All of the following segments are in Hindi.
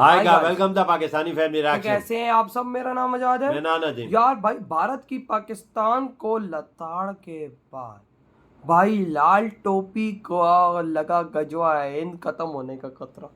हाय का वेलकम था पाकिस्तानी फैमिली रिएक्शन। कैसे हैं आप सब? मेरा नाम आजाद है। मैं नदीम। यार भाई, भारत की पाकिस्तान को लताड़ के बाद भाई लाल टोपी को लगा गजवा हिंद खत्म होने का खतरा।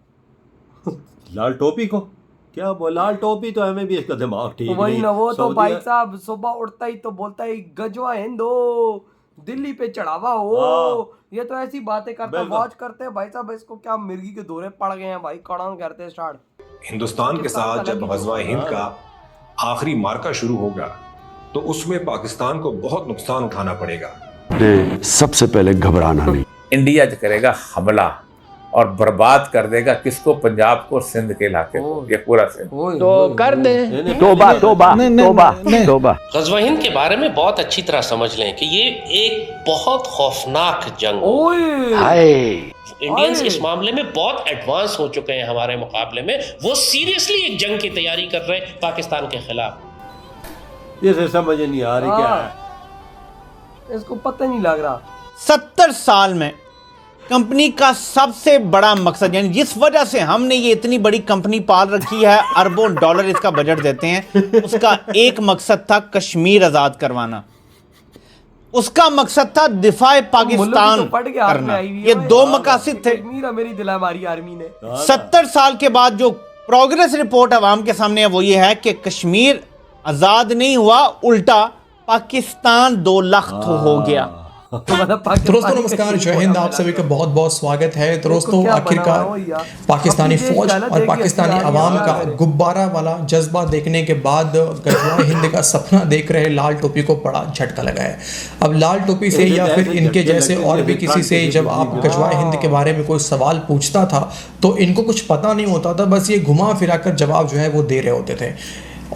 लाल टोपी को क्या बोल, लाल टोपी तो हमें भी इसका दिमाग ठीक वही नहीं। ना, वो तो सऊदी भाई साहब सुबह उठता ही तो बोलता है गजवा हिंद हो, दिल्ली पे चढ़ावा हो। ये तो ऐसी बातें करता, वॉच करते हैं भाई साहब। इसको क्या मिर्गी के दौरे पड़ गए हैं भाई, कड़ान करते स्टार्ट। हिंदुस्तान के साथ जब गज़वा हिंद का आखिरी मार्का शुरू होगा तो उसमें पाकिस्तान को बहुत नुकसान उठाना पड़ेगा। सबसे पहले घबराना नहीं। इंडिया करेगा हमला और बर्बाद कर देगा किसको? पंजाब को, सिंध के इलाके को, ये पूरा सिंध। तो कर दे तोबा तोबा तोबा तोबा। गज़वा हिंद के बारे में बहुत अच्छी तरह समझ लें कि ये एक बहुत खौफनाक जंग है। इंडियंस इस मामले में बहुत एडवांस हो चुके हैं हमारे मुकाबले में। वो सीरियसली एक जंग की तैयारी कर रहे हैं पाकिस्तान के खिलाफ। ये समझ नहीं आ रही क्या है, इसको पता नहीं लग रहा। 70 साल में कंपनी का सबसे बड़ा मकसद, यानी जिस वजह से हमने ये इतनी बड़ी कंपनी पाल रखी है, अरबों डॉलर इसका बजट देते हैं, उसका एक मकसद था कश्मीर आजाद करवाना। उसका मकसद था दिफाए पाकिस्तान करना। ये दो मकासद थे। मेरी दिला मारी आर्मी ने। 70 साल के बाद जो प्रोग्रेस रिपोर्ट अवाम के सामने है वो ये है कि कश्मीर आजाद नहीं हुआ, उल्टा पाकिस्तान 2 लाख हो गया। दोस्तों नमस्कार, जय हिंद। आप सभी का बहुत बहुत स्वागत है। दोस्तों आखिरकार पाकिस्तानी फौज और पाकिस्तानी अवाम का गुब्बारा वाला जज्बा देखने के बाद गज़वा हिंद का सपना देख रहे लाल टोपी को बड़ा झटका लगा है। अब लाल टोपी से या फिर इनके जैसे और भी किसी से जब आप गज़वा हिंद के बारे में कोई सवाल पूछता था तो इनको कुछ पता नहीं होता था, बस ये घुमा फिरा कर जवाब जो है वो दे रहे होते थे।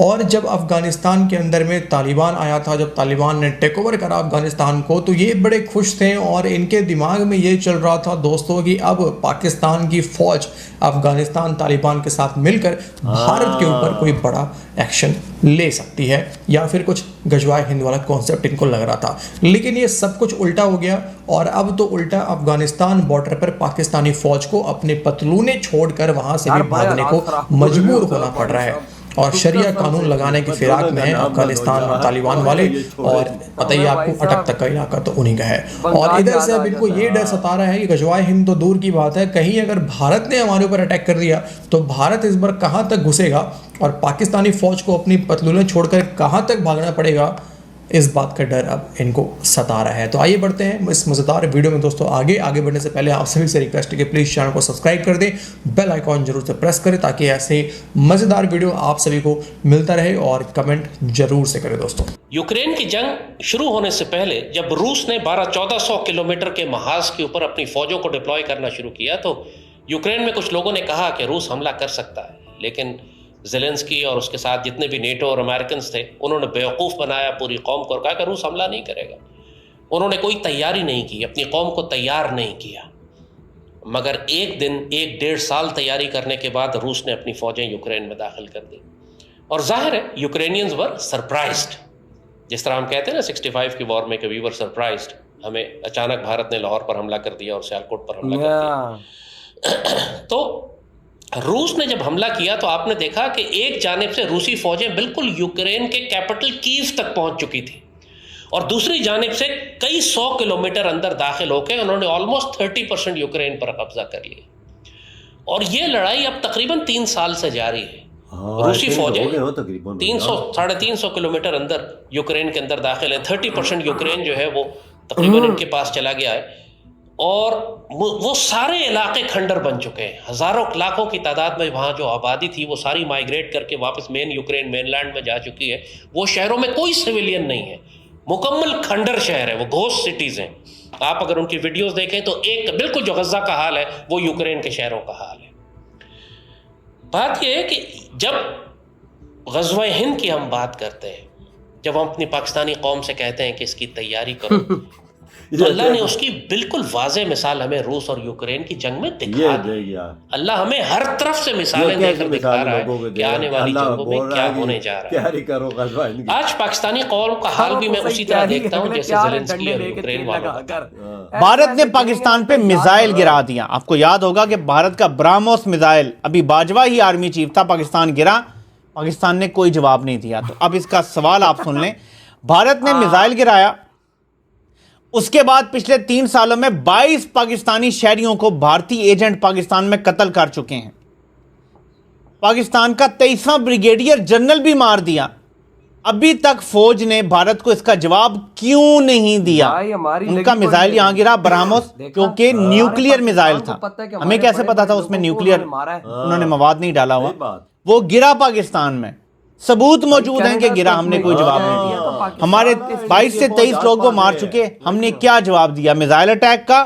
और जब अफ़गानिस्तान के अंदर में तालिबान आया था, जब तालिबान ने टेक ओवर करा अफ़गानिस्तान को, तो ये बड़े खुश थे और इनके दिमाग में ये चल रहा था दोस्तों कि अब पाकिस्तान की फ़ौज अफ़गानिस्तान तालिबान के साथ मिलकर भारत के ऊपर कोई बड़ा एक्शन ले सकती है, या फिर कुछ गज़वा हिंद वाला कॉन्सेप्ट इनको लग रहा था। लेकिन ये सब कुछ उल्टा हो गया और अब तो उल्टा अफ़गानिस्तान बॉर्डर पर पाकिस्तानी फ़ौज को अपने पतलूने छोड़कर वहाँ से भी भागने को मजबूर होना पड़ रहा है। और शरिया कानून लगाने की फिराक में है अफगानिस्तान और तालिबान वाले। और पता ही आपको अटक तक का इलाका तो उन्हीं का है। और इधर से अब इनको ये डर सता रहा है कि गज़वा हिंद तो दूर की बात है, कहीं अगर भारत ने हमारे ऊपर अटैक कर दिया तो भारत इस बार कहाँ तक घुसेगा और पाकिस्तानी फौज को अपनी पतलूनें छोड़कर कहाँ तक भागना पड़ेगा, इस बात का डर अब इनको सता रहा है। तो आइए बढ़ते हैं इस मज़ेदार वीडियो में। दोस्तों आगे बढ़ने से पहले आप सभी से रिक्वेस्ट है कि प्लीज़ चैनल को सब्सक्राइब कर दें, बेल आइकॉन जरूर से प्रेस करें ताकि ऐसे मज़ेदार वीडियो आप सभी को मिलता रहे, और कमेंट जरूर से करें। दोस्तों यूक्रेन की जंग शुरू होने से पहले जब रूस ने 1200-1400 किलोमीटर के महाज के ऊपर अपनी फौजों को डिप्लॉय करना शुरू किया तो यूक्रेन में कुछ लोगों ने कहा कि रूस हमला कर सकता है, लेकिन ज़ेलेंस्की और उसके साथ जितने भी नेटो और अमेरिकन थे उन्होंने बेवकूफ़ बनाया पूरी कौम को और कहा कि रूस हमला नहीं करेगा। उन्होंने कोई तैयारी नहीं की, अपनी कौम को तैयार नहीं किया। मगर एक दिन 1-1.5 साल तैयारी करने के बाद रूस ने अपनी फ़ौजें यूक्रेन में दाखिल कर दी और जाहिर है यूक्रेनियंस वर सरप्राइज्ड। जिस तरह हम कहते हैं ना 65 की वॉर में कि वी वर सरप्राइज्ड, हमें अचानक भारत ने लाहौर पर हमला कर दिया और सियालकोट पर हमला कर दिया। तो रूस ने जब हमला किया तो आपने देखा कि एक जानिब से रूसी फौजें बिल्कुल यूक्रेन के कैपिटल कीव तक पहुंच चुकी थी और दूसरी जानिब से कई 100 किलोमीटर अंदर दाखिल होकर उन्होंने ऑलमोस्ट 30% यूक्रेन पर कब्जा कर लिया। और ये लड़ाई अब तकरीबन 3 साल से जारी है। रूसी फौजें 300-350 किलोमीटर अंदर यूक्रेन के अंदर दाखिल है। 30% यूक्रेन जो है वो तकरीबन इनके पास चला गया है और वो सारे इलाके खंडर बन चुके हैं। हज़ारों लाखों की तादाद में वहाँ जो आबादी थी वो सारी माइग्रेट करके वापस यूक्रेन मेनलैंड में जा चुकी है। वो शहरों में कोई सिविलियन नहीं है, मुकम्मल खंडर शहर है, वो घोस्ट सिटीज़ हैं। आप अगर उनकी वीडियोस देखें तो एक बिल्कुल जो गज़ा का हाल है वो यूक्रेन के शहरों का हाल है। बात यह है कि जब गज़वा हिंद की हम बात करते हैं, जब हम अपनी पाकिस्तानी कौम से कहते हैं कि इसकी तैयारी करो तो अल्लाह ने उसकी बिल्कुल वाज़े मिसाल हमें रूस और यूक्रेन की जंग में दिखा दी। अल्लाह हमें हर तरफ से मिसालें देकर दिखा रहा है कि आने वाली जंगों में क्या होने जा रहा है। आज पाकिस्तानी कौम का हाल भी मैं उसी तरह देखता हूँ जैसे ज़ेलेंस्की और यूक्रेन वालों का। भारत ने पाकिस्तान पे मिसाइल गिरा दिया। आपको याद होगा कि भारत का ब्राह्मोस मिसाइल, अभी बाजवा ही आर्मी चीफ था, पाकिस्तान गिरा, पाकिस्तान ने कोई जवाब नहीं दिया। तो अब इसका सवाल आप सुन लें, भारत ने मिसाइल गिराया, उसके बाद पिछले 3 सालों में 22 पाकिस्तानी शहरियों को भारतीय एजेंट पाकिस्तान में कत्ल कर चुके हैं। पाकिस्तान का 23वां ब्रिगेडियर जनरल भी मार दिया। अभी तक फौज ने भारत को इसका जवाब क्यों नहीं दिया? उनका मिसाइल यहां गिरा ब्राह्मोस, जो कि न्यूक्लियर मिसाइल था। हमें कैसे पता था उसमें न्यूक्लियर उन्होंने मवाद नहीं डाला हुआ? वो गिरा पाकिस्तान में, सबूत मौजूद हैं कि गिरा, हमने कोई जवाब नहीं दिया। हमारे 22 से 23 लोगों को मार चुके, हमने क्या जवाब दिया? मिसाइल अटैक का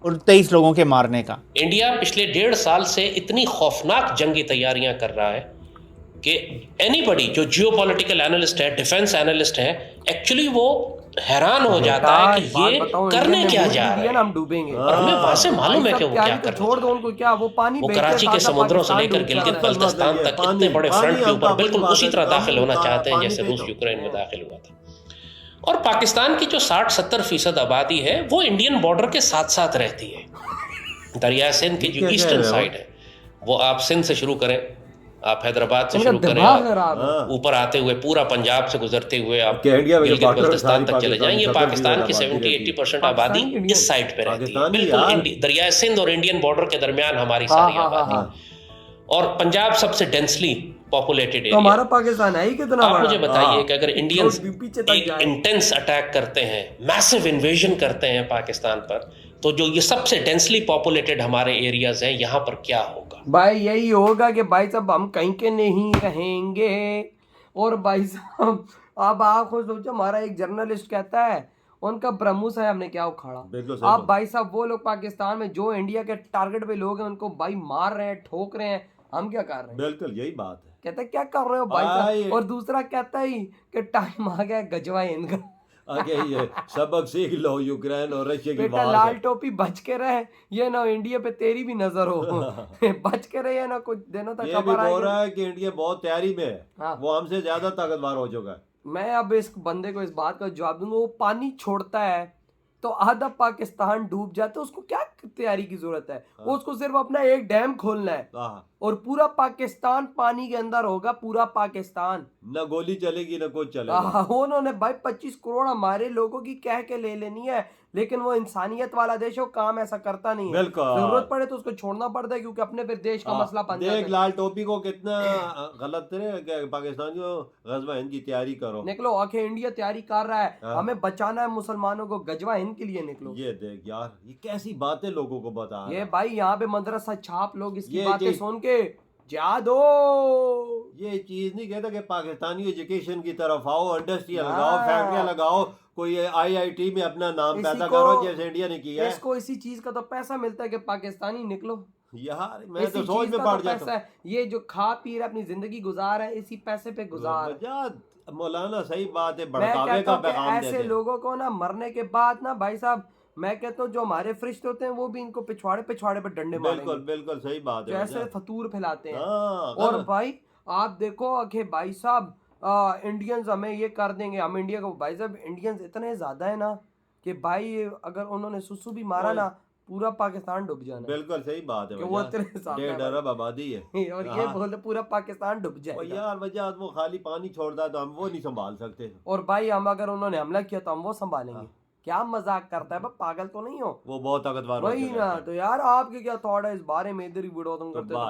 और 23 लोगों के मारने का। इंडिया पिछले 1.5 साल से इतनी खौफनाक जंगी तैयारियां कर रहा है कि एनीबडी जो जियोपॉलिटिकल एनालिस्ट है, डिफेंस एनालिस्ट है, एक्चुअली वो हैरान हो जाता है कि ये करने क्या जा रहे हैं। हम डूबेंगे और हमें वहां से मालूम है कि वो क्या कर छोड़ दो उनको, क्या वो पानी वो कराची के समुद्रों से लेकर गिलगित बल्तिस्तान तक इतने बड़े फ्रंट के ऊपर बिल्कुल उसी तरह दाखिल होना चाहते हैं जैसे रूस यूक्रेन में दाखिल हुआ था। और पाकिस्तान की जो 60-70% आबादी है वो इंडियन बॉर्डर के साथ साथ रहती है। दरिया सिंध की जो ईस्टर्न साइड है, वो आप सिंध से शुरू करें, आप हैदराबाद से शुरू करें, ऊपर आते हुए पूरा पंजाब से गुजरते हुए आप गिलगित बल्तिस्तान तक चले जाएं, ये पाकिस्तान की 70-80% आबादी इस साइड पे रहती है, बिल्कुल दरिया सिंध और इंडियन बॉर्डर के दरमियान हमारी सारी आबादी। और पंजाब सबसे डेंसली पॉपुलेटेड एरिया। हमारा पाकिस्तान है ही कितना आप मुझे बताइए कि अगर इंडियंस एक इंटेंस अटैक करते हैं, मैसिव इन्वेजन करते हैं पाकिस्तान पर, तो जो ये सबसे डेंसली पॉपुलेटेड हमारे एरियाज हैं, यहाँ पर क्या होगा? भाई यही होगा कि भाई साहब हम कहीं के नहीं रहेंगे। और भाई साहब अब आप खुद सोचो, हमारा एक जर्नलिस्ट कहता है उनका ब्रह्मोस है, हमने क्या उखाड़ा। आप भाई साहब वो लोग पाकिस्तान में जो इंडिया के टारगेट पे लोग हैं उनको भाई मार रहे हैं, ठोक रहे हैं, हम क्या कर रहे हैं? बिल्कुल यही बात है। कहते क्या कर रहे हो भाई साहब? और दूसरा कहता ही कि टाइम आ गया गजवा इनका, आगे ये सबक सीख लो, यूक्रेन और रशिया की बेटा लाल टोपी बच के रहे, ये ना इंडिया पे तेरी भी नजर हो बच के रहे ना कुछ दिनों तक। ये भी बोल रहा है कि इंडिया बहुत तैयारी में है, वो हमसे ज्यादा ताकतवर हो चुका है। मैं अब इस बंदे को इस बात का जवाब दूंगा, वो पानी छोड़ता है तो आधा पाकिस्तान डूब जाता है, उसको क्या तैयारी की जरूरत है? वो उसको सिर्फ अपना एक डैम खोलना है और पूरा पाकिस्तान पानी के अंदर होगा, पूरा पाकिस्तान, न गोली चलेगी न कुछ चलेगा। उन्होंने भाई 25 करोड़ हमारे लोगों की कह के ले लेनी है, लेकिन वो इंसानियत वाला देश है, काम ऐसा करता नहीं है। जरूरत पड़े तो उसको छोड़ना पड़ता है, क्योंकि अपने फिर देश का मसला बन जाता है। देख लाल टोपी को कितना गलत है, पाकिस्तानियों गजवा हिंद की तैयारी करो, निकलो। आखिर इंडिया तैयारी कर रहा है, हमें बचाना है मुसलमानों को, गजवा हिंद के लिए निकलो। ये देख यार, ये कैसी बातें लोगों को बता ये भाई यहाँ पे मदरसा छाप लोग इसकी बातें सुन के जा दो। ये चीज नहीं कहता कि पाकिस्तानी एजुकेशन की तरफ आओ, इंडस्ट्री लगाओ, फैक्ट्रियां लगाओ, कोई IIT में अपना नाम पैदा करो जैसे इंडिया ने किया है। इसको इसी चीज का तो पैसा मिलता है कि पाकिस्तानी निकलो यार। मैं तो सोच में पड़ जाता हूं, ये जो खा पी रहे अपनी जिंदगी गुजार है, इसी पैसे पे गुजार। मौलाना सही बात है, भड़कावे का पैगाम देते हैं। ऐसे लोगों को ना मरने के बाद ना भाई साहब, मैं कहता हूँ जो हमारे फरिश्ते होते हैं वो भी इनको पिछवाड़े पे डंडे मारेंगे। बिल्कुल बिल्कुल सही बात है। ऐसे फतूर फैलाते हैं। और भाई आप देखो अखे भाई साहब, इंडियंस हमें ये कर देंगे, हम इंडिया को, भाई साहब इंडियंस इतने ज्यादा है ना कि भाई अगर उन्होंने सुसु भी मारा ना, पूरा पाकिस्तान डूब जाना। बिल्कुल सही बात है, वो 1.5 अरब आबादी है और ये बोलते पूरा पाकिस्तान डूब जाएगा यार। वजह वो खाली पानी छोड़ता है तो हम वो नहीं संभाल सकते। और भाई हम अगर उन्होंने हमला किया तो हम वो संभालेंगे। क्या मजाक करता है, पागल तो नहीं हो? वो बहुत ताकतवर वही ना। तो यार आपके क्या थॉट है इस बारे में? इधर ही वीडियो तुम करते हो।